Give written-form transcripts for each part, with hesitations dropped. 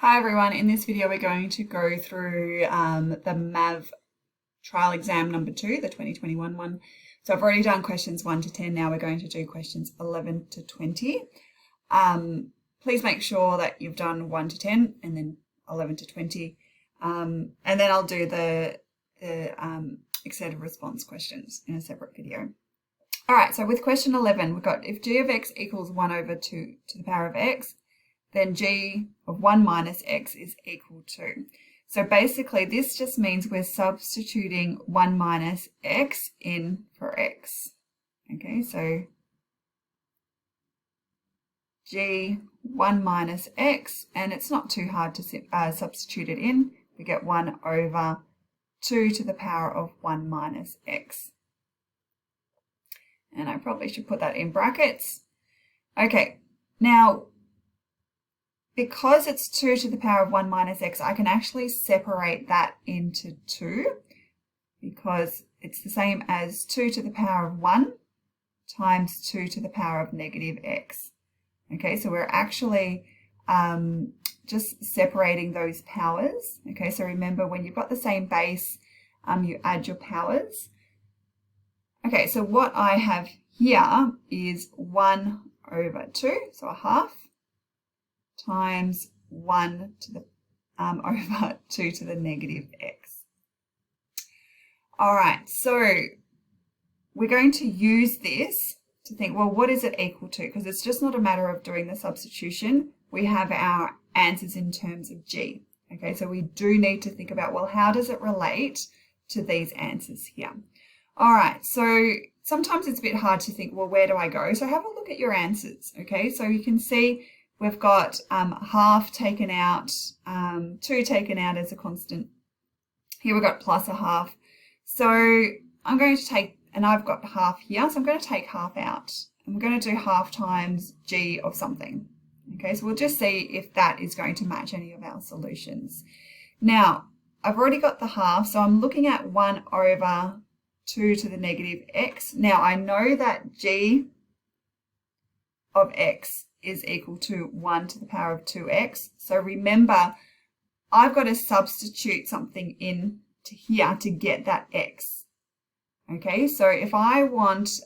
Hi everyone, in this video we're going to go through the MAV Trial exam number 2, the 2021 one. So I've already done questions 1 to 10, now we're going to do questions 11 to 20. Please make sure that you've done 1 to 10 and then 11 to 20. And then I'll do the extended response questions in a separate video. All right, so with question 11, we've got if g of x equals 1 over 2 to the power of x, then g of 1 minus x is equal to. So basically this just means we're substituting 1 minus x in for x. Okay, so g 1 minus x, and it's not too hard to substitute it in. We get 1 over 2 to the power of 1 minus x. And I probably should put that in brackets. Okay, now because it's 2 to the power of 1 minus x, I can actually separate that into 2 because it's the same as 2 to the power of 1 times 2 to the power of negative x. Okay, so we're actually just separating those powers. Okay, so remember when you've got the same base, you add your powers. Okay, so what I have here is 1 over 2, so a half, times 1 to the over 2 to the negative x. All right, so we're going to use this to think, well, what is it equal to? Because it's just not a matter of doing the substitution. We have our answers in terms of g. Okay, so we do need to think about, well, how does it relate to these answers here? All right, so sometimes it's a bit hard to think, well, where do I go? So have a look at your answers. Okay, so you can see we've got half taken out, 2 taken out as a constant. Here we've got plus a half. So I'm going to take, and I've got half here, so I'm going to take half out. I'm going to do half times g of something. Okay, so we'll just see if that is going to match any of our solutions. Now, I've already got the half, so I'm looking at 1 over 2 to the negative x. Now, I know that g of x is equal to 1 to the power of 2x. So remember, I've got to substitute something in to here to get that x. Okay, so if I want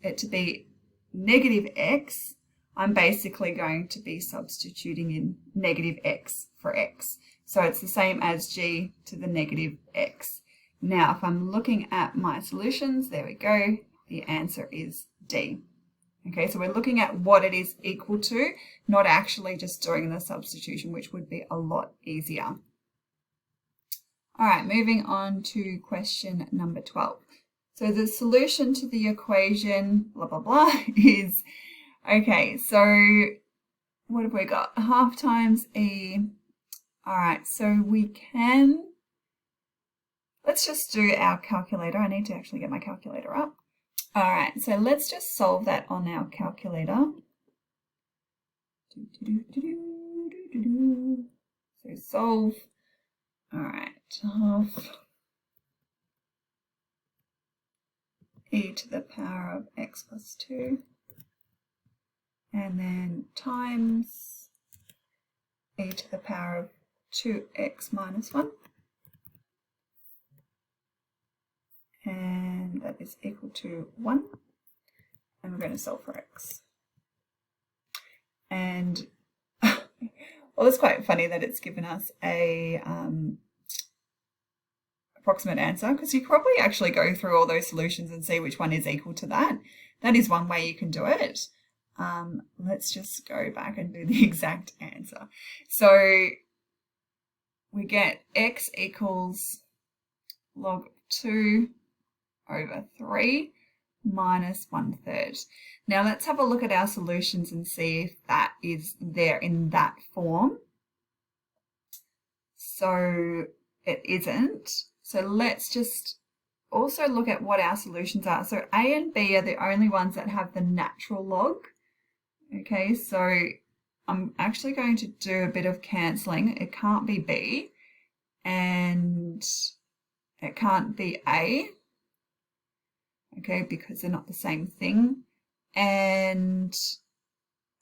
it to be negative x, I'm basically going to be substituting in negative x for x. So it's the same as g to the negative x. Now, if I'm looking at my solutions, there we go, the answer is D. Okay, so we're looking at what it is equal to, not actually just doing the substitution, which would be a lot easier. All right, moving on to question number 12. So the solution to the equation, blah, blah, blah, is, okay, so what have we got? Half times E. All right, so we can, let's just do our calculator. I need to actually get my calculator up. All right, so let's just solve that on our calculator. So solve, all right, half e to the power of x plus 2, and then times e to the power of 2x minus 1. And that is equal to 1, and we're going to solve for x. And well, it's quite funny that it's given us a approximate answer, because you probably actually go through all those solutions and see which one is equal to that. That is one way you can do it. Let's just go back and do the exact answer. So we get x equals log 2 over 3 minus 1/3. Now let's have a look at our solutions and see if that is there in that form. So it isn't. So let's just also look at what our solutions are. So A and B are the only ones that have the natural log. Okay, so I'm actually going to do a bit of cancelling. It can't be B and it can't be A. Okay, because they're not the same thing. And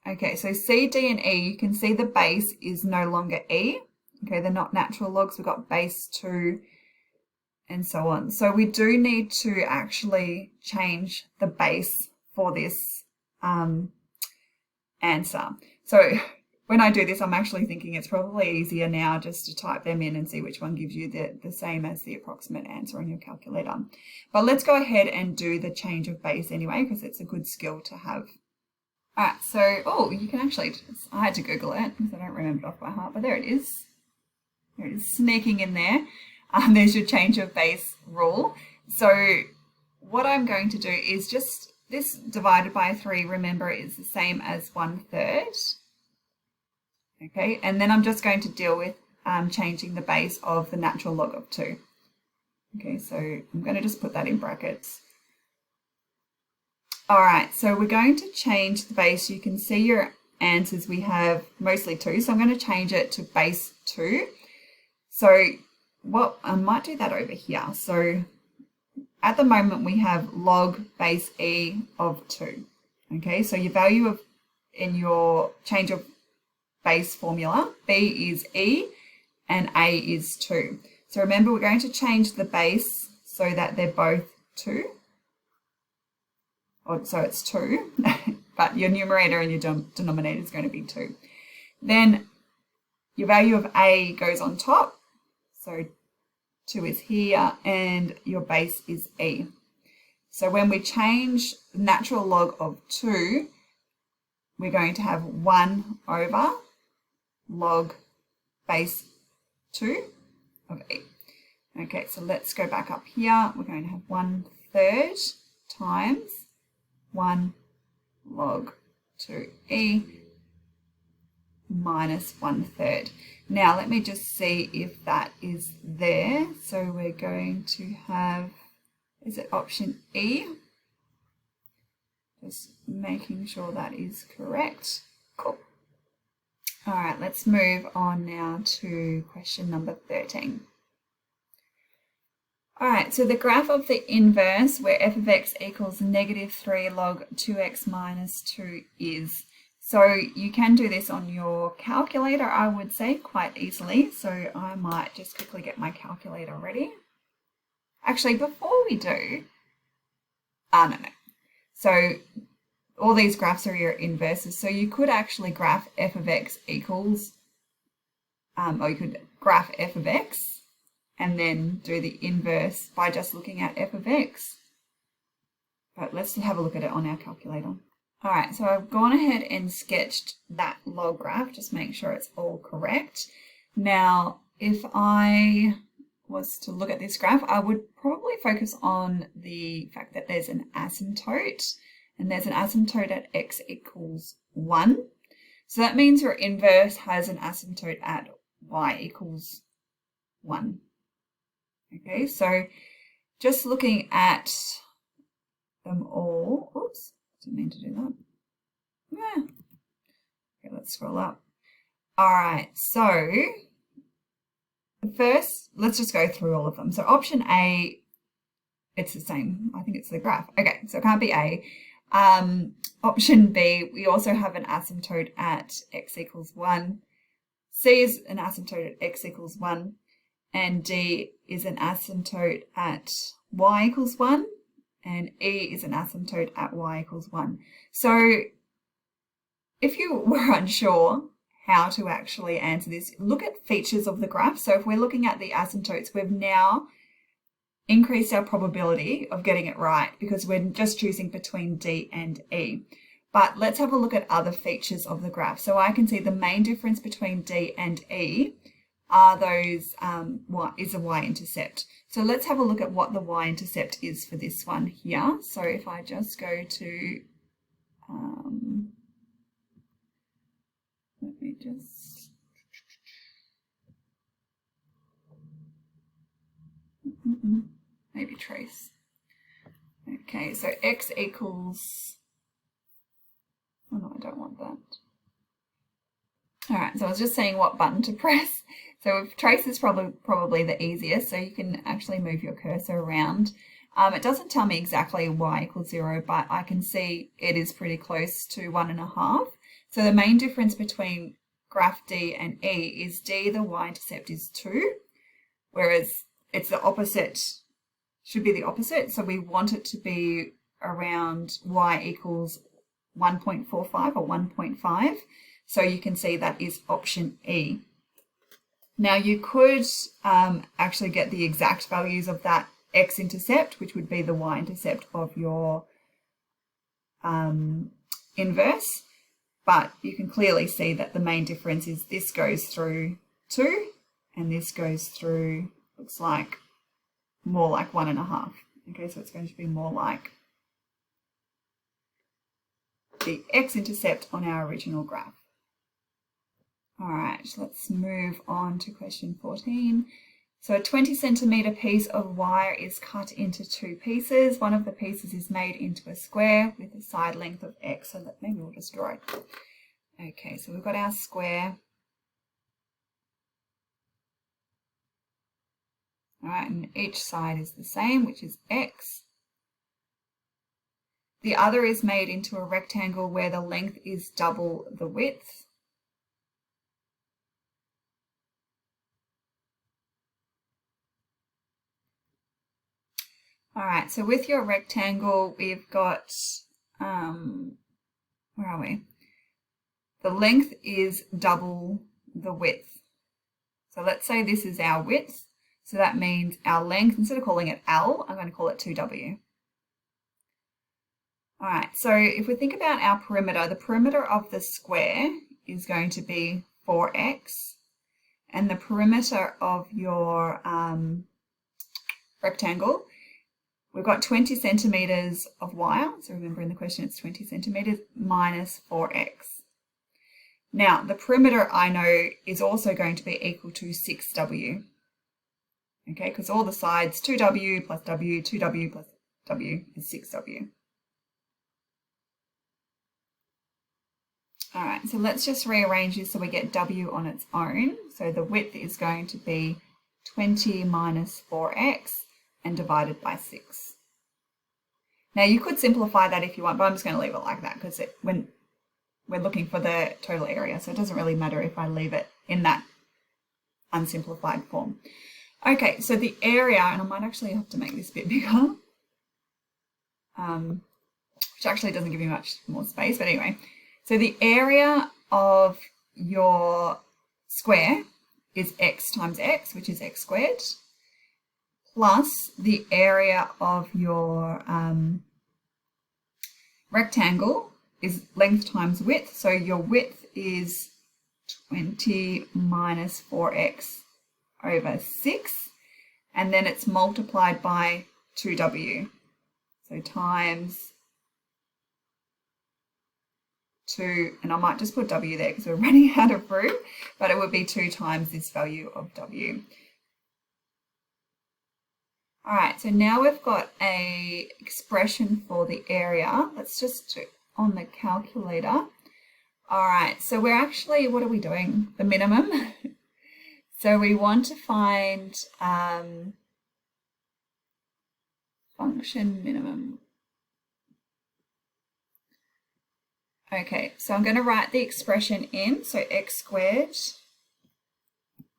Okay, so C, D, and E, you can see the base is no longer E. Okay, they're not natural logs. We've got base 2 and so on. So we do need to actually change the base for this answer. So when I do this, I'm actually thinking it's probably easier now just to type them in and see which one gives you the same as the approximate answer on your calculator. But let's go ahead and do the change of base anyway, because it's a good skill to have. All right, so, oh, you can actually, I had to Google it because I don't remember it off by heart, but there it is. There it is, sneaking in there. There's your change of base rule. So what I'm going to do is just, this divided by 3, remember, is the same as 1/3. Okay, and then I'm just going to deal with changing the base of the natural log of 2. Okay, so I'm going to just put that in brackets. All right, so we're going to change the base. You can see your answers, we have mostly 2, so I'm going to change it to base 2. So what, I might do that over here. So at the moment we have log base E of 2. Okay, so your value of, in your change of base formula, B is E and A is 2. So remember, we're going to change the base so that they're both 2. Or, so it's 2, but your numerator and your denominator is going to be 2. Then your value of A goes on top. So 2 is here and your base is E. So when we change the natural log of 2, we're going to have 1 over log base 2 of E. Okay, so let's go back up here. We're going to have 1/3 times 1 log 2E minus 1/3. Now let me just see if that is there. So we're going to have, is it option E? Just making sure that is correct. Cool. All right, let's move on now to question number 13. All right, so the graph of the inverse where f of x equals -3 log 2x minus 2 is. So you can do this on your calculator, I would say, quite easily. So I might just quickly get my calculator ready. Actually, before we do, no. So all these graphs are your inverses. So you could actually graph f of x equals, or you could graph f of x and then do the inverse by just looking at f of x. But let's have a look at it on our calculator. All right, so I've gone ahead and sketched that log graph, just make sure it's all correct. Now, if I was to look at this graph, I would probably focus on the fact that there's an asymptote, and there's an asymptote at x equals 1. So that means your inverse has an asymptote at y equals 1. Okay, so just looking at them all, oops, didn't mean to do that. Yeah. Okay, let's scroll up. All right, so the first, let's just go through all of them. So option A, it's the same. I think it's the graph. Okay, so it can't be A. Option B, we also have an asymptote at x equals 1. C is an asymptote at x equals 1. And D is an asymptote at y equals 1, and E is an asymptote at y equals 1. So if you were unsure how to actually answer this, look at features of the graph. So if we're looking at the asymptotes, we've now increased our probability of getting it right because we're just choosing between D and E. But let's have a look at other features of the graph. So I can see the main difference between D and E are those, is a y-intercept. So let's have a look at what the y-intercept is for this one here. So if I just go to, let me just, maybe trace. Okay, so x equals, oh no, I don't want that. All right, so I was just saying what button to press. So if trace is probably the easiest, so you can actually move your cursor around. It doesn't tell me exactly y equals 0, but I can see it is pretty close to 1.5. So the main difference between graph D and E is D, the y-intercept is 2, whereas it's the opposite, should be the opposite. So we want it to be around y equals 1.45 or 1.5. So you can see that is option E. Now you could actually get the exact values of that x-intercept, which would be the y-intercept of your inverse, but you can clearly see that the main difference is this goes through 2 and this goes through, looks like, more like 1.5. Okay, so it's going to be more like the x-intercept on our original graph. All right, let's move on to question 14. So a 20 centimetre piece of wire is cut into 2 pieces. One of the pieces is made into a square with a side length of x. So maybe we'll just draw it. Okay, so we've got our square. All right, and each side is the same, which is x. The other is made into a rectangle where the length is double the width. All right, so with your rectangle, we've got, where are we? The length is double the width. So let's say this is our width. So that means our length, instead of calling it L, I'm going to call it 2W. All right, so if we think about our perimeter, the perimeter of the square is going to be 4x, and the perimeter of your rectangle, we've got 20 centimetres of wire. So remember in the question it's 20 centimetres minus 4x. Now the perimeter I know is also going to be equal to 6W. Okay, because all the sides, 2W plus W, 2W plus W is 6W. All right, so let's just rearrange this so we get W on its own. So the width is going to be 20 minus 4x and divided by 6. Now you could simplify that if you want, but I'm just going to leave it like that because when we're looking for the total area, so it doesn't really matter if I leave it in that unsimplified form. Okay, so the area, and I might actually have to make this a bit bigger, which actually doesn't give you much more space, but anyway. So the area of your square is x times x, which is x squared, plus the area of your rectangle is length times width. So your width is 20 minus 4x over 6, and then it's multiplied by 2W. So times 2, and I might just put W there because we're running out of room, but it would be 2 times this value of W. All right, so now we've got a expression for the area. Let's just do on the calculator. All right, so we're actually, what are we doing? The minimum. So we want to find function minimum. Okay, so I'm going to write the expression in. So x squared,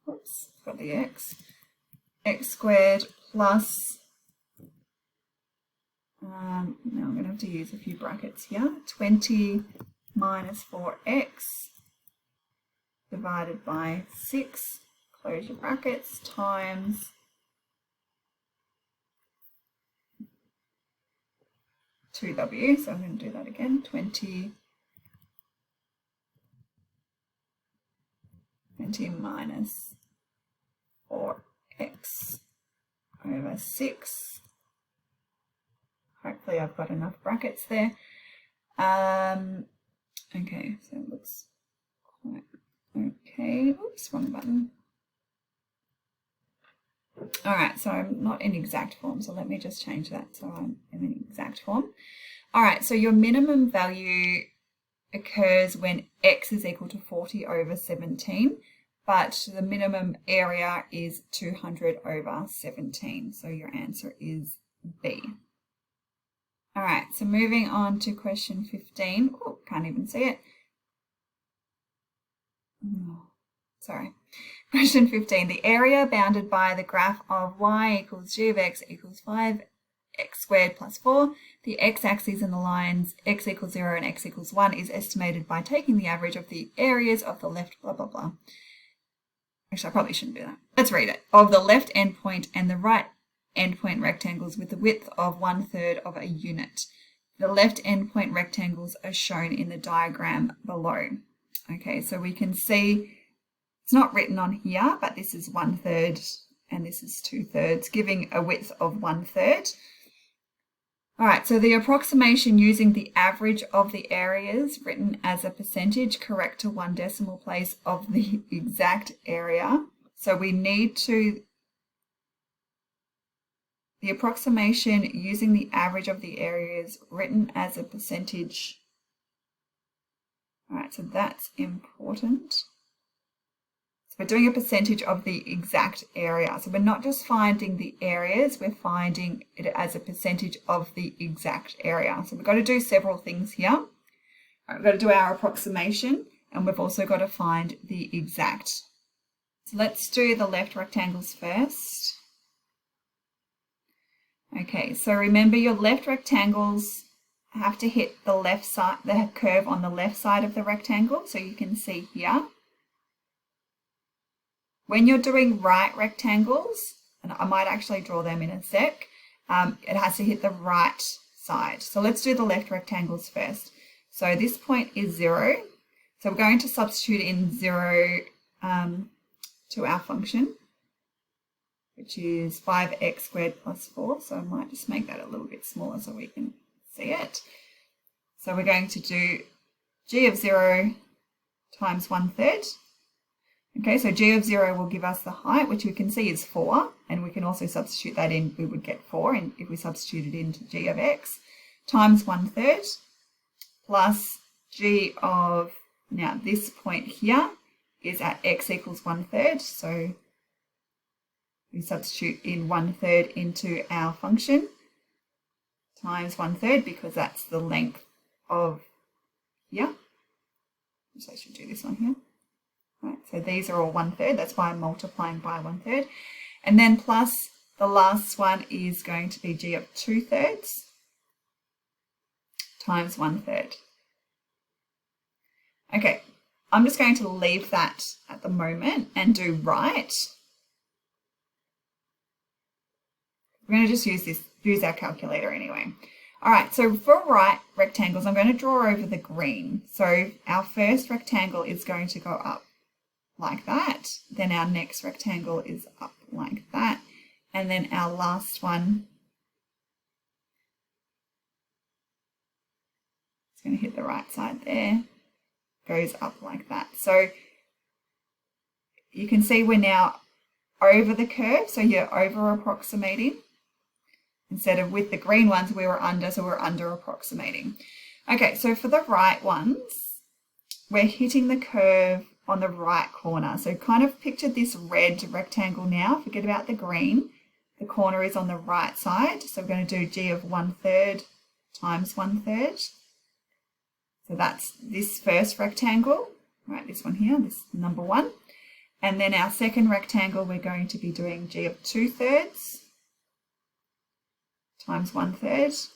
oops, got the x squared plus, now I'm going to have to use a few brackets here, 20 minus 4x divided by 6, close your brackets, times 2W, so I'm going to do that again, 20 minus 4x over 6. Hopefully I've got enough brackets there. Okay, so it looks quite okay. Oops, wrong button. All right, so I'm not in exact form, so let me just change that so I'm in exact form. All right, so your minimum value occurs when x is equal to 40 over 17, but the minimum area is 200 over 17, so your answer is B. All right, so moving on to question 15. Oh, can't even see it. Sorry. Question 15. The area bounded by the graph of y equals g of x equals 5x squared plus 4. The x-axis and the lines x equals 0 and x equals 1 is estimated by taking the average of the areas of the left blah, blah, blah. Actually, I probably shouldn't do that. Let's read it. Of the left endpoint and the right endpoint rectangles with the width of 1/3 of a unit. The left endpoint rectangles are shown in the diagram below. Okay, so we can see it's not written on here, but this is 1/3 and this is 2/3, giving a width of 1/3. All right, so the approximation using the average of the areas written as a percentage correct to 1 decimal place of the exact area. So we need to, the approximation using the average of the areas written as a percentage. All right, so that's important. We're doing a percentage of the exact area. So we're not just finding the areas, we're finding it as a percentage of the exact area. So we've got to do several things here. All right, we've got to do our approximation and we've also got to find the exact. So let's do the left rectangles first. Okay, so remember your left rectangles have to hit the left side, the curve on the left side of the rectangle. So you can see here. When you're doing right rectangles, and I might actually draw them in a sec, it has to hit the right side. So let's do the left rectangles first. So this point is 0. So we're going to substitute in 0 to our function, which is 5x squared plus 4. So I might just make that a little bit smaller so we can see it. So we're going to do g of 0 times 1/3. Okay, so g of 0 will give us the height, which we can see is 4, and we can also substitute that in, we would get 4, and if we substituted into g of x, times 1/3, plus g of, now this point here is at x equals 1/3, so we substitute in 1/3 into our function, times 1/3, because that's the length of here. So I should do this one here. Right, so these are all 1/3, that's why I'm multiplying by 1/3. And then plus the last one is going to be g of 2/3 times 1/3. Okay, I'm just going to leave that at the moment and do right. We're going to just use our calculator anyway. All right, so for right rectangles, I'm going to draw over the green. So our first rectangle is going to go up like that, then our next rectangle is up like that, and then our last one is going to hit the right side there, goes up like that. So you can see we're now over the curve, so you're over approximating. Instead of with the green ones we were under, so we're under approximating. Okay, so for the right ones, we're hitting the curve on the right corner. So kind of picture this red rectangle now, forget about the green. The corner is on the right side, so we're going to do g of 1/3 times 1/3. So that's this first rectangle, right, this one here, this number 1. And then our second rectangle, we're going to be doing g of 2/3 times 1/3.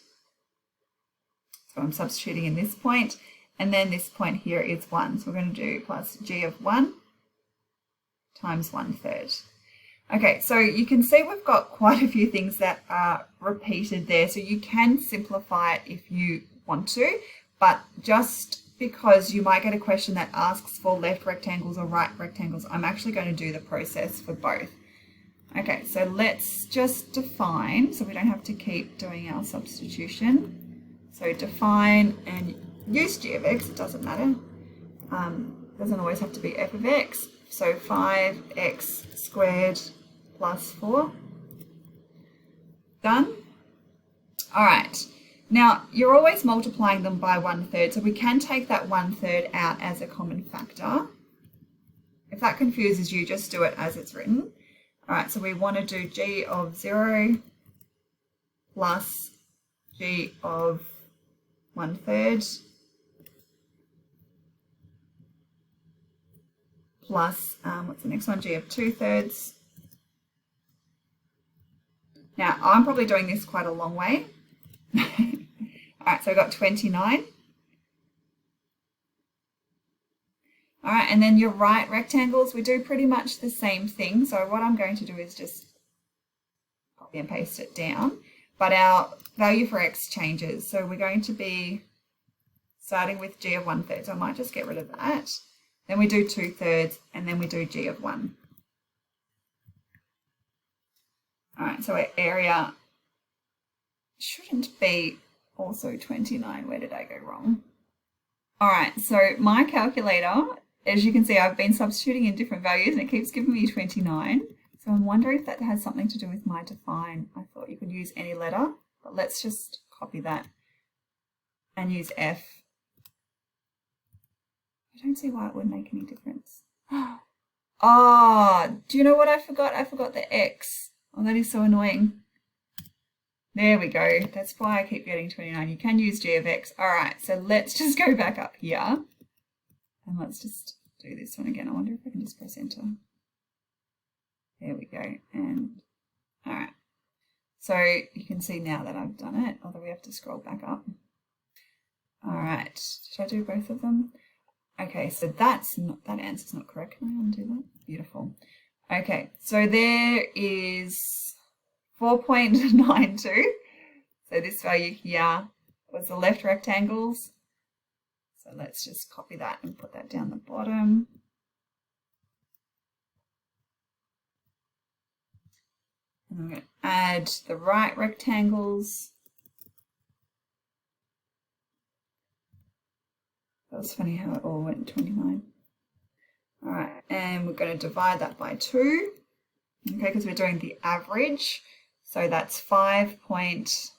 So I'm substituting in this point. And then this point here is 1. So we're going to do plus g of 1 times 1/3. Okay, so you can see we've got quite a few things that are repeated there. So you can simplify it if you want to, but just because you might get a question that asks for left rectangles or right rectangles, I'm actually going to do the process for both. Okay, so let's just define, so we don't have to keep doing our substitution. So define and use g of x, it doesn't matter. Doesn't always have to be f of x. So 5x squared plus 4. Done. All right. Now, you're always multiplying them by 1/3, so we can take that 1/3 out as a common factor. If that confuses you, just do it as it's written. All right, so we want to do g of 0 plus g of 1/3 plus, what's the next one? G of 2/3. Now, I'm probably doing this quite a long way. All right, so I've got 29. All right, and then your right rectangles, we do pretty much the same thing. So what I'm going to do is just copy and paste it down, but our value for x changes. So we're going to be starting with g of 1/3. So I might just get rid of that. Then we do 2/3, and then we do g of 1. All right, so our area shouldn't be also 29. Where did I go wrong? All right, so my calculator, as you can see, I've been substituting in different values and it keeps giving me 29. So I'm wondering if that has something to do with my define. I thought you could use any letter, but let's just copy that and use F. I don't see why it would make any difference. Oh, do you know what I forgot? I forgot the X. Oh, that is so annoying. There we go. That's why I keep getting 29. You can use g of x. All right, so let's just go back up here. And let's just do this one again. I wonder if I can just press enter. There we go. And all right. So you can see now that I've done it, although we have to scroll back up. All right. Should I do both of them? Okay, so that's not, that answer's not correct. Can I undo that? Beautiful. Okay, so there is 4.92. So this value here was the left rectangles. So let's just copy that and put that down the bottom. And I'm going to add the right rectangles. That was funny how it all went 29. All right, and we're going to divide that by 2, okay, because we're doing the average. So that's 5 point,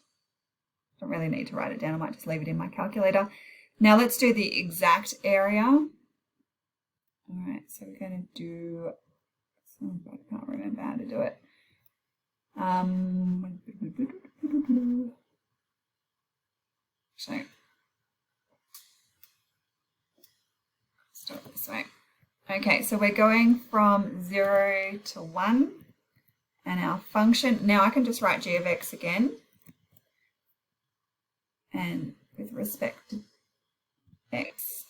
don't really need to write it down, I might just leave it in my calculator. Now let's do the exact area. All right, so we're going to do, I can't remember how to do it. So let's do it this way. Okay, so we're going from 0 to 1, and our function, now I can just write g of x again, and with respect to x.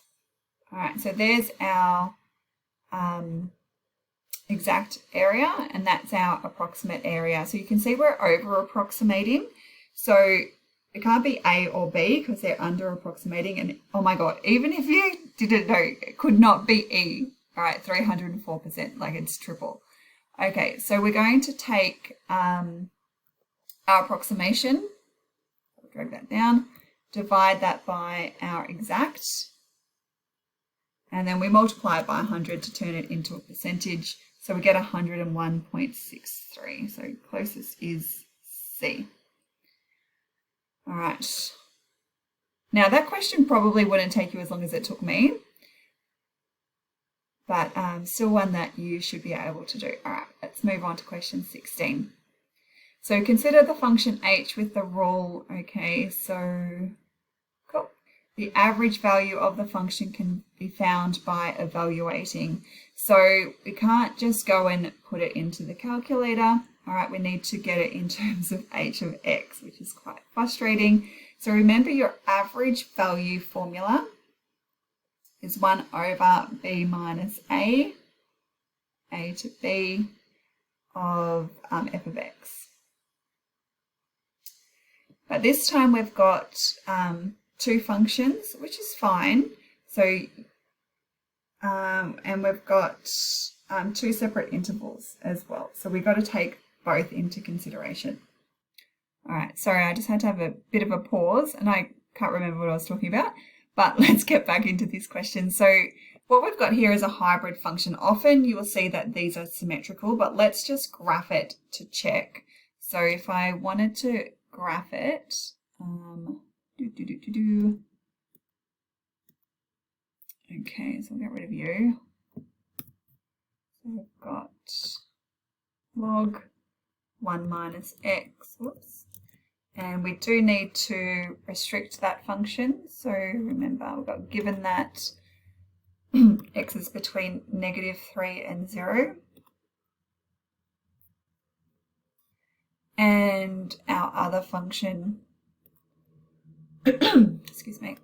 All right, so there's our exact area, and that's our approximate area. So you can see we're over approximating. So it can't be A or B because they're under approximating. And oh my God, even if you didn't know, it could not be E. All right, 304%, like it's triple. Okay, so we're going to take our approximation, drag that down, divide that by our exact, and then we multiply it by 100 to turn it into a percentage. So we get 101.63. So closest is C. All right. Now that question probably wouldn't take you as long as it took me, but still one that you should be able to do. All right, let's move on to question 16. So consider the function h with the rule. Okay, so cool. The average value of the function can be found by evaluating. So we can't just go and put it into the calculator. All right, we need to get it in terms of h of x, which is quite frustrating. So remember your average value formula is 1 over b minus a to b of f of x. But this time we've got two functions, which is fine. So, and we've got two separate intervals as well. So we've got to take both into consideration. All right, sorry, I just had to have a bit of a pause and I can't remember what I was talking about, but let's get back into this question. So what we've got here is a hybrid function. Often you will see that these are symmetrical, but let's just graph it to check. So if I wanted to graph it, okay, so I'll get rid of you. So we've got log 1 minus x, whoops. And we do need to restrict that function. So remember, we've got given that x is between -3 and 0. And our other function, excuse me,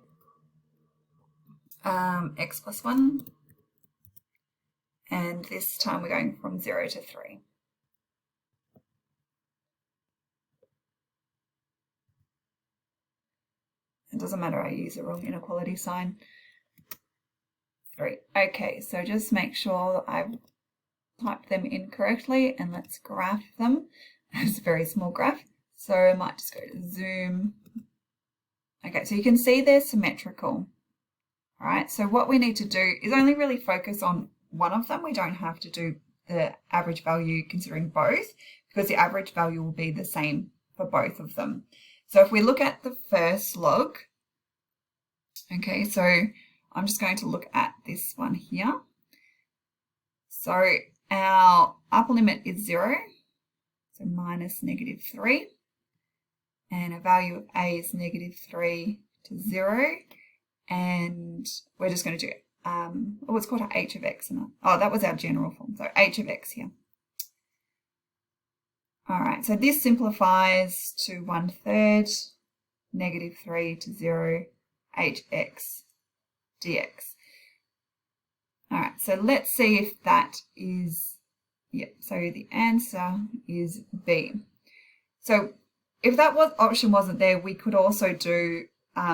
x plus 1. And this time we're going from 0 to 3. It doesn't matter, I use the wrong inequality sign. 3. Okay, so just make sure I've typed them in correctly, and let's graph them. It's a very small graph, so I might just go to zoom. Okay, so you can see they're symmetrical. All right, so what we need to do is only really focus on one of them. We don't have to do the average value considering both, because the average value will be the same for both of them. So if we look at the first log, okay, so I'm just going to look at this one here. So our upper limit is 0, so minus -3, and a value of a is -3 to 0, and we're just going to do it's called a h of x. That was our general form, so h of x here. All right, so this simplifies to 1/3 -3 to 0 hx dx. All right, so let's see if that is, so the answer is B. So if that option wasn't there, we could also do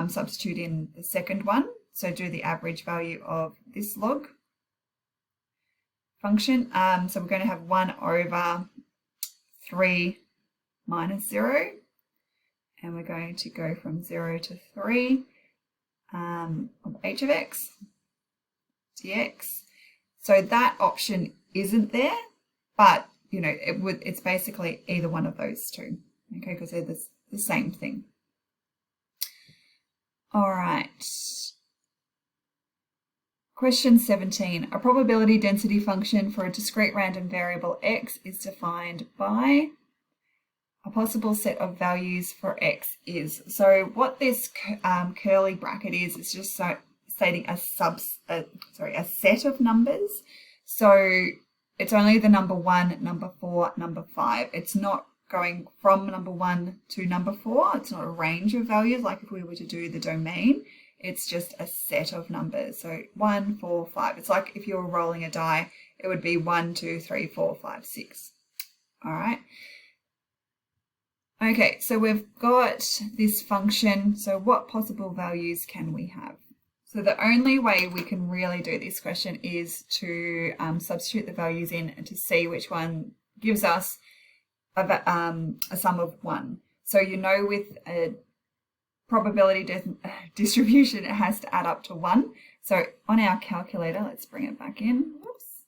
substitute in the second one. So do the average value of this log function. So we're going to have 1/3 minus 0. And we're going to go from 0 to 3 of h of x dx. So that option isn't there, but it's basically either one of those two, okay, because they're the same thing. All right. Question 17. A probability density function for a discrete random variable x is defined by a possible set of values for x is. So what this curly bracket is just stating a set of numbers. So it's only the number 1, number 4, number 5. It's not going from number 1 to number 4. It's not a range of values like if we were to do the domain. It's just a set of numbers. So 1, 4, 5. It's like if you were rolling a die, it would be 1, 2, 3, 4, 5, 6. All right. Okay, so we've got this function. So what possible values can we have? So the only way we can really do this question is to substitute the values in and to see which one gives us a sum of 1. So with a probability distribution, it has to add up to 1. So on our calculator, let's bring it back in. Whoops.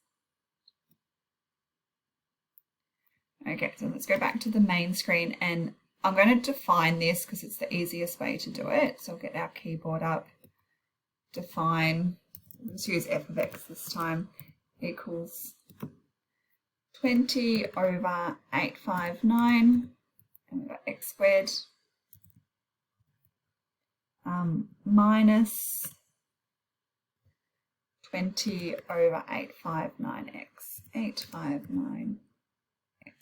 Okay, so let's go back to the main screen, and I'm going to define this because it's the easiest way to do it. So I'll get our keyboard up, define, let's use f of x this time, equals 20 over 859, and we've got x squared, minus 20 over 859x, 859x,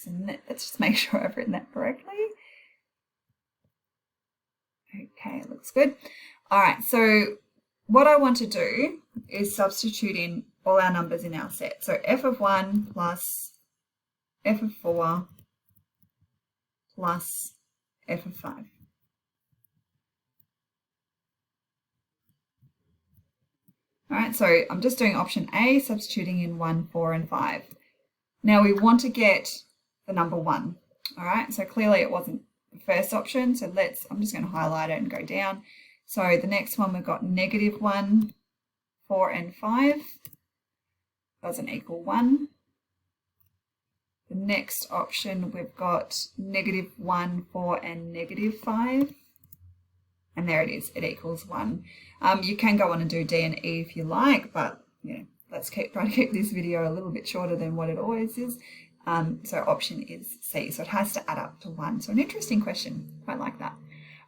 and let's just make sure I've written that correctly. Okay, it looks good. All right, so what I want to do is substitute in all our numbers in our set. So f of 1 plus f of 4 plus f of 5. All right, so I'm just doing option A, substituting in 1, 4, and 5. Now we want to get the number 1. All right, so clearly it wasn't the first option. So I'm just going to highlight it and go down. So the next one, we've got -1, 4, and 5 doesn't equal 1. The next option, we've got -1, 4, and -5. And there it is, it equals 1. You can go on and do D and E if you like, but let's try to keep this video a little bit shorter than what it always is. So option is C, so it has to add up to 1. So an interesting question, quite like that.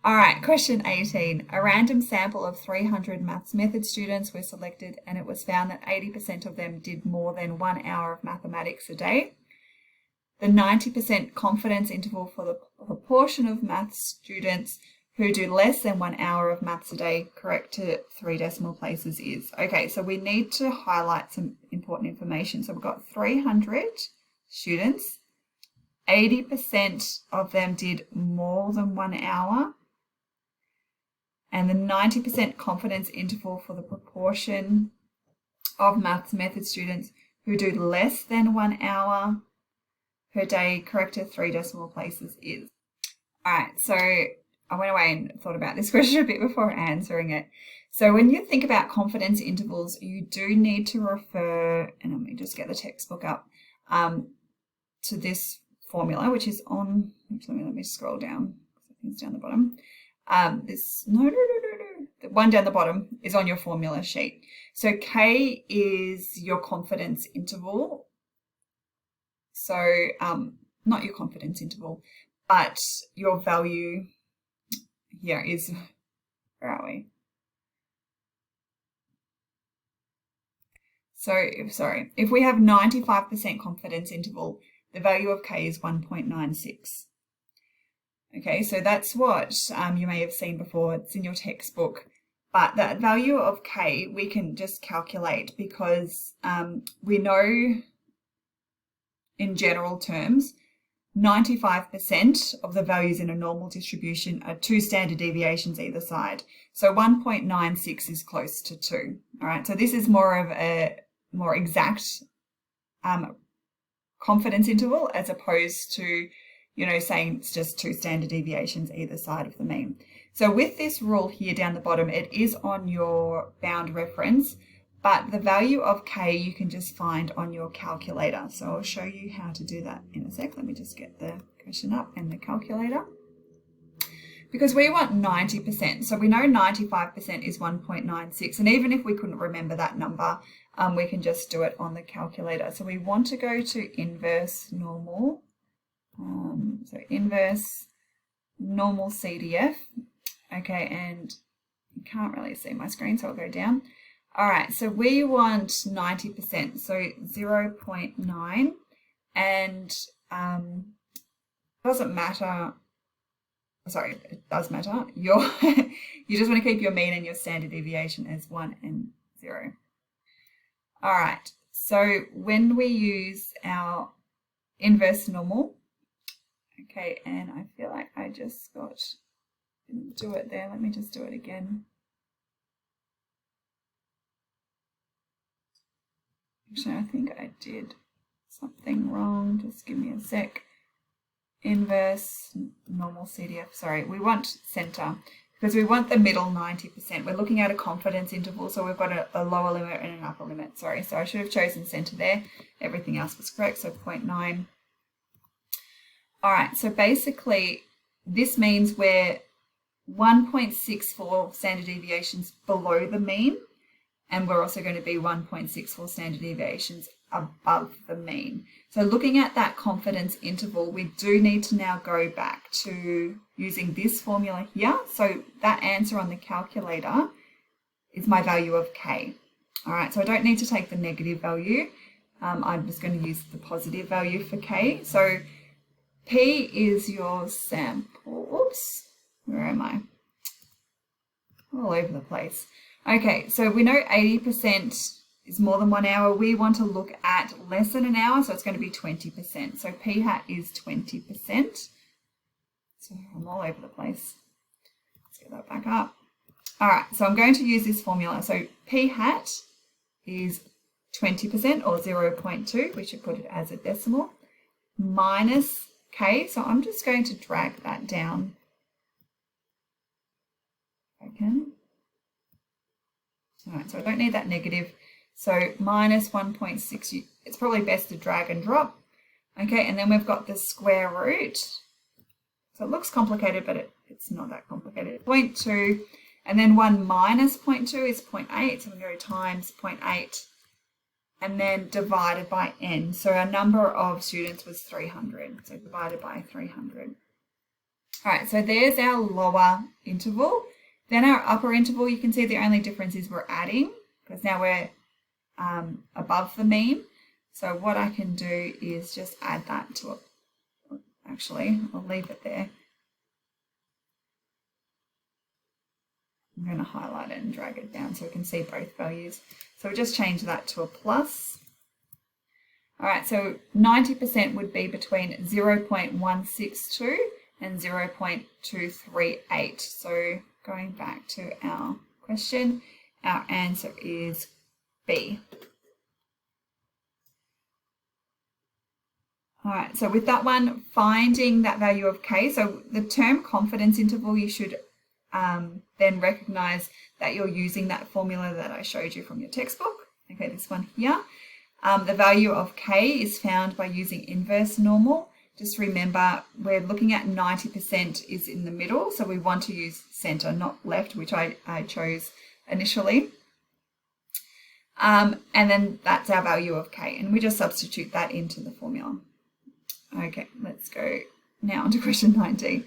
All right, question 18. A random sample of 300 maths method students were selected, and it was found that 80% of them did more than 1 hour of mathematics a day. The 90% confidence interval for the proportion of maths students who do less than 1 hour of maths a day, correct to 3 decimal places, is. Okay, so we need to highlight some important information. So we've got 300 students. 80% of them did more than 1 hour. And the 90% confidence interval for the proportion of maths method students who do less than 1 hour per day, correct to 3 decimal places, is. All right, so I went away and thought about this question a bit before answering it. So when you think about confidence intervals, you do need to refer, and let me just get the textbook up, to this formula, which is on, actually, let me scroll down, it's down the bottom. The one down the bottom is on your formula sheet. So K is your confidence interval. So not your confidence interval, but your value here is, where are we? So, sorry, if we have 95% confidence interval, the value of K is 1.96. Okay, so that's what you may have seen before. It's in your textbook. But that value of K we can just calculate because we know in general terms 95% of the values in a normal distribution are 2 standard deviations either side. So 1.96 is close to 2. All right, so this is more of a more exact confidence interval as opposed to, you know, saying it's just 2 standard deviations either side of the mean. So with this rule here down the bottom, it is on your bound reference, but the value of K you can just find on your calculator. So I'll show you how to do that in a sec. Let me just get the question up and the calculator. Because we want 90%, so we know 95% is 1.96, and even if we couldn't remember that number, we can just do it on the calculator. So we want to go to inverse normal. So inverse normal CDF. Okay, and you can't really see my screen, so I'll go down. All right, so we want 90%, so 0.9, and doesn't matter. Sorry, it does matter. You just want to keep your mean and your standard deviation as 1 and 0. All right, so when we use our inverse normal, okay, and I feel like I just didn't do it there. Let me just do it again. Actually, I think I did something wrong. Just give me a sec. Inverse normal CDF. Sorry, we want center because we want the middle 90%. We're looking at a confidence interval, so we've got a lower limit and an upper limit. Sorry, so I should have chosen center there. Everything else was correct, so 0.9. All right, so basically this means we're 1.64 standard deviations below the mean, and we're also going to be 1.64 standard deviations above the mean. So looking at that confidence interval, we do need to now go back to using this formula here. So that answer on the calculator is my value of K. All right, so I don't need to take the negative value. I'm just going to use the positive value for K. So P is your sample. Oops, where am I? All over the place. Okay, so we know 80% is more than 1 hour. We want to look at less than an hour, so it's going to be 20%. So P hat is 20%. So I'm all over the place. Let's get that back up. All right, so I'm going to use this formula. So P hat is 20% or 0.2. We should put it as a decimal, minus K. So I'm just going to drag that down. Okay. All right, so I don't need that negative. So minus 1.6, it's probably best to drag and drop. Okay, and then we've got the square root. So it looks complicated, but it's not that complicated. 0.2, and then 1 minus 0.2 is 0.8, so we go times 0.8, and then divided by n. So our number of students was 300, so divided by 300. All right, so there's our lower interval. Then our upper interval, you can see the only difference is we're adding, because now we're above the mean. So what I can do is just add that to it. Actually, I'll leave it there. I'm going to highlight it and drag it down so we can see both values. So we'll just change that to a plus. All right, so 90% would be between 0.162 and 0.238. So going back to our question, our answer is B. All right, so with that one, finding that value of K, so the term confidence interval, you should then recognize that you're using that formula that I showed you from your textbook. Okay, this one here. The value of K is found by using inverse normal. Just remember, we're looking at 90% is in the middle, so we want to use center, not left, which I chose initially. And then that's our value of K, and we just substitute that into the formula. Okay, let's go now on to question 19.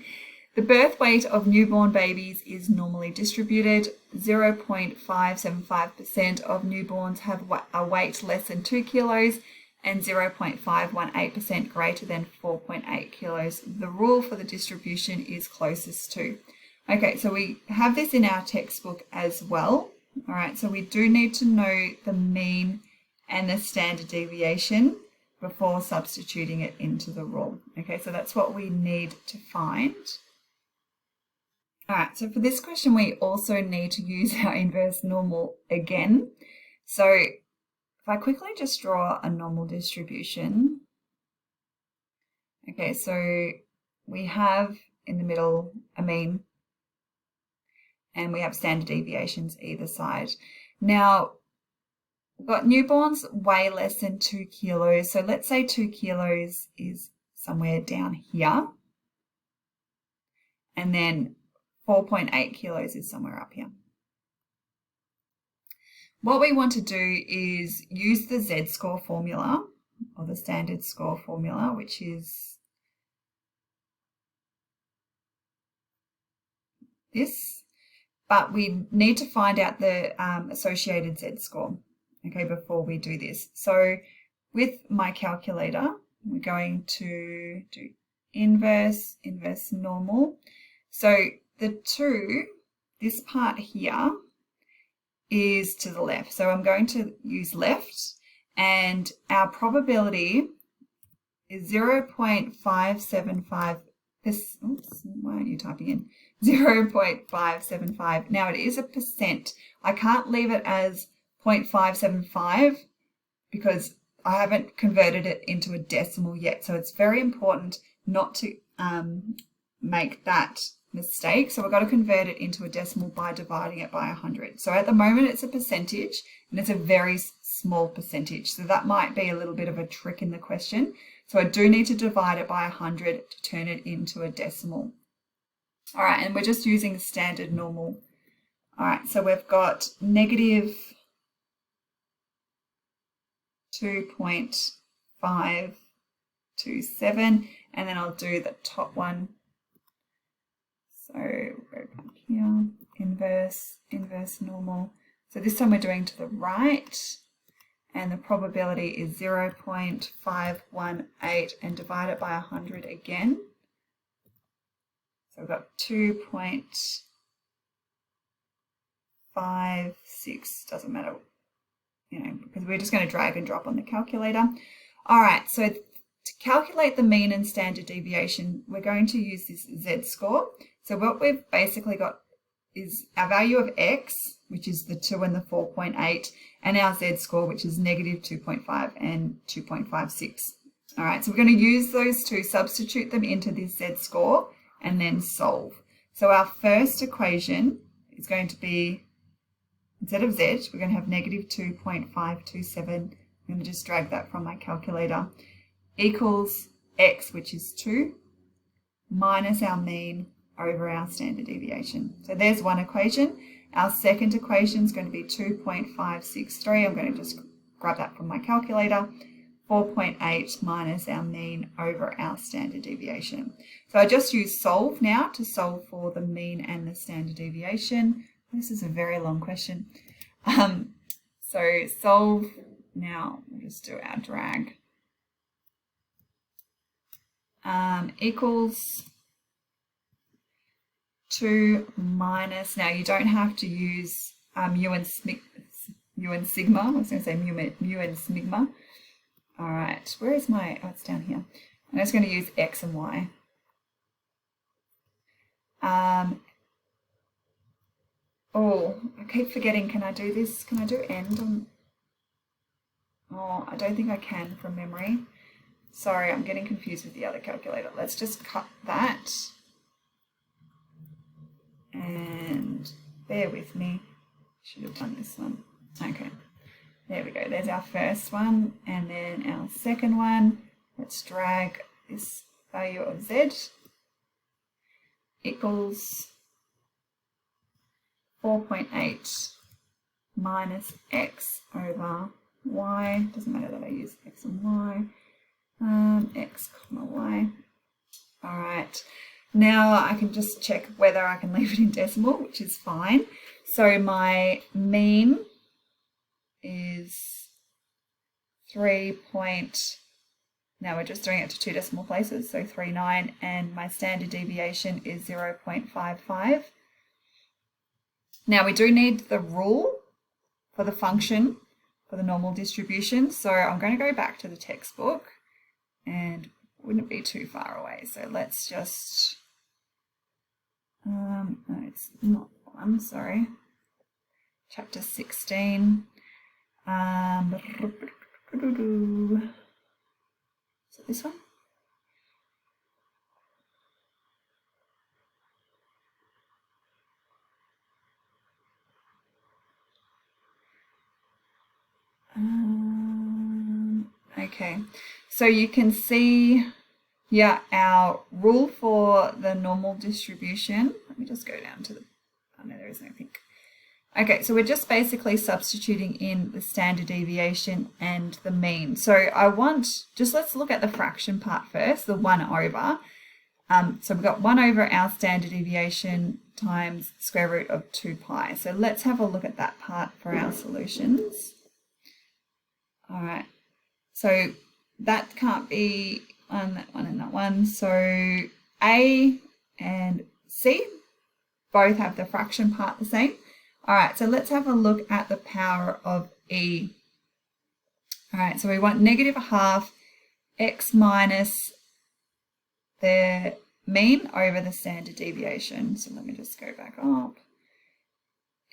The birth weight of newborn babies is normally distributed. 0.575% of newborns have a weight less than 2 kilos and 0.518% greater than 4.8 kilos. The rule for the distribution is closest to. Okay, so we have this in our textbook as well. All right, so we do need to know the mean and the standard deviation before substituting it into the rule. Okay, so that's what we need to find. All right, so for this question, we also need to use our inverse normal again. So if I quickly just draw a normal distribution. Okay, so we have in the middle a mean and we have standard deviations either side. Now, we've got newborns way less than 2 kilos. So let's say 2 kilos is somewhere down here. And then 4.8 kilos is somewhere up here. What we want to do is use the Z-score formula or the standard score formula, which is this, but we need to find out the associated Z-score, okay, before we do this. So with my calculator, we're going to do inverse normal. So the 2, this part here, is to the left. So I'm going to use left, and our probability is 0.575. Oops, why aren't you typing in? 0.575. Now it is a percent. I can't leave it as 0.575 because I haven't converted it into a decimal yet. So it's very important not to make that mistake. So we've got to convert it into a decimal by dividing it by 100. So at the moment it's a percentage, and it's a very small percentage. So that might be a little bit of a trick in the question. So I do need to divide it by 100 to turn it into a decimal. All right, and we're just using standard normal. All right, so we've got negative 2.527, and then I'll do the top one. So we're back here, inverse normal. So this time we're doing to the right, and the probability is 0.518 and divide it by 100 again. So we've got 2.56, doesn't matter, because we're just going to drag and drop on the calculator. All right, so to calculate the mean and standard deviation, we're going to use this Z-score. So what we've basically got is our value of X, which is the 2 and the 4.8, and our Z-score, which is negative 2.5 and 2.56. All right, so we're going to use those two, substitute them into this Z-score, and then solve. So our first equation is going to be, instead of Z, we're going to have negative 2.527. I'm going to just drag that from my calculator, equals X, which is 2, minus our mean over our standard deviation. So there's one equation. Our second equation is going to be 2.563. I'm going to just grab that from my calculator. 4.8 minus our mean over our standard deviation. So I just use solve now to solve for the mean and the standard deviation. This is a very long question. So solve now, we'll just do our drag. Equals 2 minus, now you don't have to use mu and sigma, I was going to say mu and sigma. All right, where is my, oh, it's down here. I'm just going to use x and y. Oh, I keep forgetting, can I do this? Can I do end on? Oh, I don't think I can from memory. Sorry, I'm getting confused with the other calculator. Let's just cut that. And bear with me. Should have done this one. Okay. There we go, there's our first one, and then our second one. Let's drag this value of z equals 4.8 minus x over y. Doesn't matter that I use x and y. X comma y. All right, now I can just check whether I can leave it in decimal, which is fine. So my mean is 3. Now we're just doing it to 2 decimal places, so 39, and my standard deviation is 0.55. Now we do need the rule for the function for the normal distribution, so I'm going to go back to the textbook and wouldn't be too far away. So let's just, no, it's not one, sorry, chapter 16. Is it this one? Okay, so you can see, yeah, our rule for the normal distribution. Let me just go down to the, oh no, there is nothing. Okay, so we're just basically substituting in the standard deviation and the mean. So I want, just let's look at the fraction part first, the 1 over. So we've got 1 over our standard deviation times square root of 2 pi. So let's have a look at that part for our solutions. All right, so that can't be on that one and that one. So A and C both have the fraction part the same. All right, so let's have a look at the power of E. All right, so we want -1/2 x minus the mean over the standard deviation. So let me just go back up.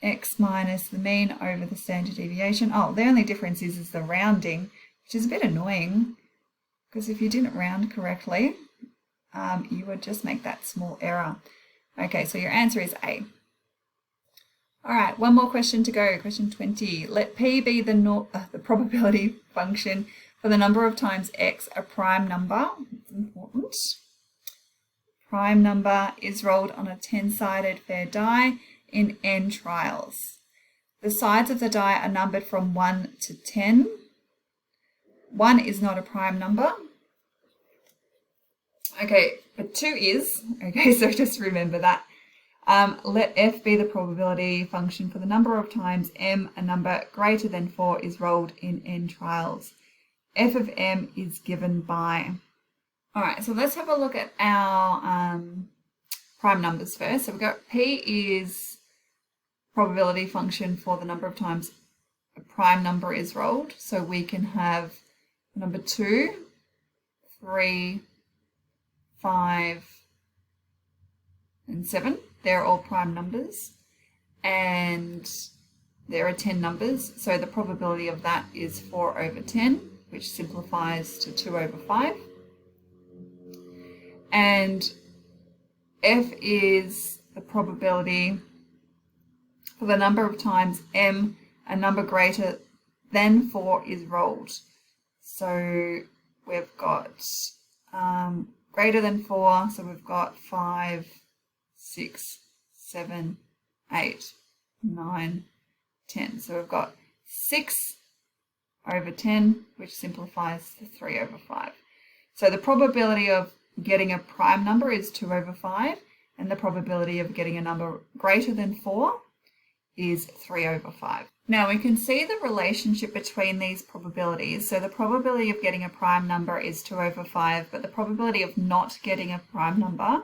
X minus the mean over the standard deviation. Oh, the only difference is the rounding, which is a bit annoying because if you didn't round correctly, you would just make that small error. Okay, so your answer is A. All right, one more question to go, question 20. Let P be the probability function for the number of times X, a prime number. It's important. Prime number is rolled on a 10-sided fair die in n trials. The sides of the die are numbered from 1 to 10. 1 is not a prime number. Okay, but 2 is. Okay, so just remember that. Let f be the probability function for the number of times m, a number greater than 4, is rolled in n trials. F of m is given by. All right, so let's have a look at our prime numbers first. So we've got P is probability function for the number of times a prime number is rolled. So we can have number 2, 3, 5, and 7. They're all prime numbers. And there are 10 numbers. So the probability of that is 4 over 10, which simplifies to 2 over 5. And F is the probability for the number of times m, a number greater than 4 is rolled. So we've got greater than 4, so we've got 5, 6, 7, 8, 9, 10. So we've got 6 over 10, which simplifies to 3 over 5. So the probability of getting a prime number is 2 over 5, and the probability of getting a number greater than 4 is 3 over 5. Now we can see the relationship between these probabilities. So the probability of getting a prime number is 2 over 5, but the probability of not getting a prime number,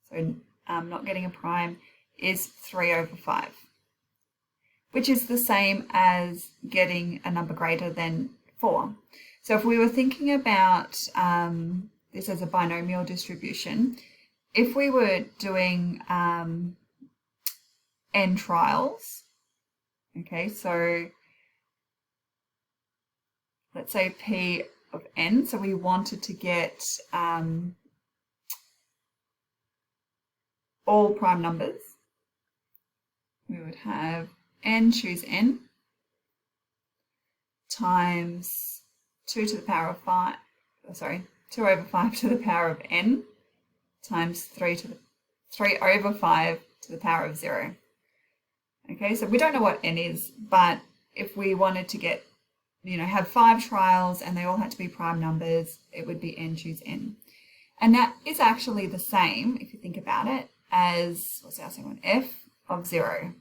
so not getting a prime, is 3 over 5, which is the same as getting a number greater than 4. So if we were thinking about this as a binomial distribution, if we were doing n trials, okay, so let's say P of n, so we wanted to get all prime numbers, we would have n choose n times 2 to the power of 5, sorry, 2 over 5 to the power of n times 3 over 5 to the power of 0. Okay, so we don't know what n is, but if we wanted to get, have 5 trials and they all had to be prime numbers, it would be n choose n. And that is actually the same, if you think about it, as, what's our second one, f of 0.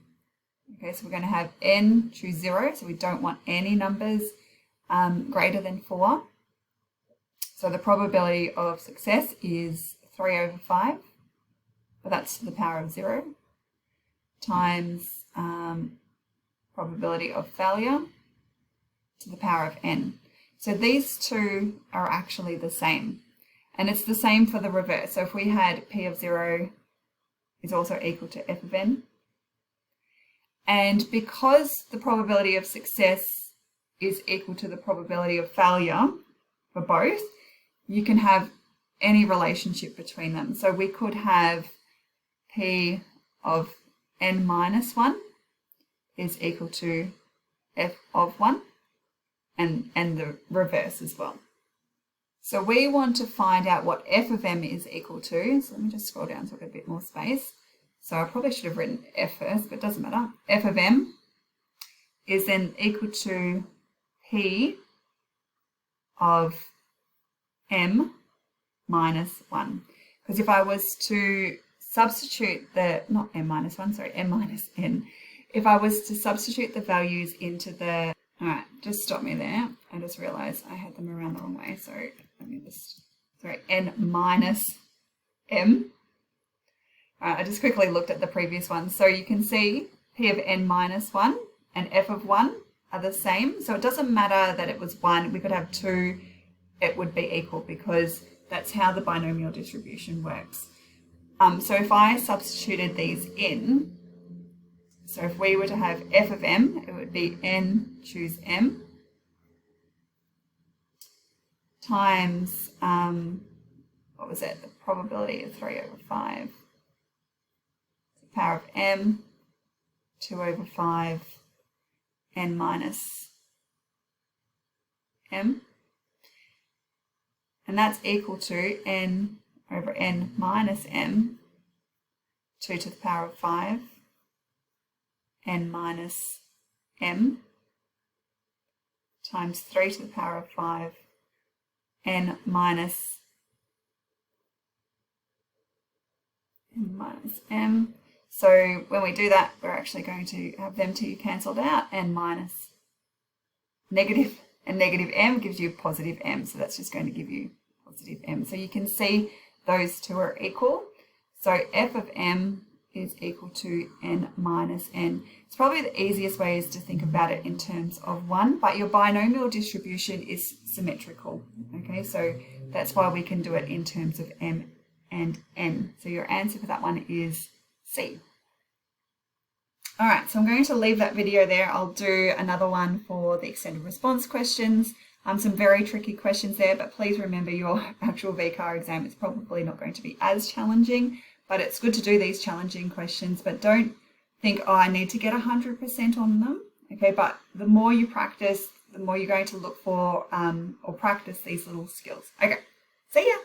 Okay, so we're going to have n choose 0, so we don't want any numbers greater than 4. So the probability of success is 3 over 5, but that's to the power of 0, times probability of failure to the power of n. So these two are actually the same. And it's the same for the reverse. So if we had P of 0 is also equal to f of n, and because the probability of success is equal to the probability of failure for both, you can have any relationship between them. So we could have P of n minus 1 is equal to f of 1, and the reverse as well. So we want to find out what f of m is equal to. So let me just scroll down so I've got a bit more space. So I probably should have written f first, but it doesn't matter. F of m is then equal to P of m minus 1. Because if I was to substitute not m minus 1, sorry, m minus n. If I was to substitute the values into the, all right, just stop me there. I just realized I had them around the wrong way. So let me just, sorry, n minus m. All right, I just quickly looked at the previous one. So you can see P of n minus 1 and f of 1 are the same. So it doesn't matter that it was 1. We could have 2. It would be equal because that's how the binomial distribution works. So if I substituted these in, so if we were to have f of m, it would be n choose m times, what was it, the probability of 3 over 5, the power of m, 2 over 5, n minus m. And that's equal to n over n minus m, 2 to the power of 5, n minus m, times 3 to the power of 5, n minus m. So when we do that, we're actually going to have them two cancelled out, n minus negative, and negative m gives you positive m. So that's just going to give you positive m. So you can see those two are equal. So f of m is equal to n minus n. It's probably the easiest way is to think about it in terms of 1, but your binomial distribution is symmetrical. Okay, so that's why we can do it in terms of m and n. So your answer for that one is C. All right, so I'm going to leave that video there. I'll do another one for the extended response questions. Some very tricky questions there, but please remember your actual VCAR exam is probably not going to be as challenging, but it's good to do these challenging questions, but don't think, oh, I need to get 100% on them. Okay, but the more you practice, the more you're going to look for or practice these little skills. Okay, see ya.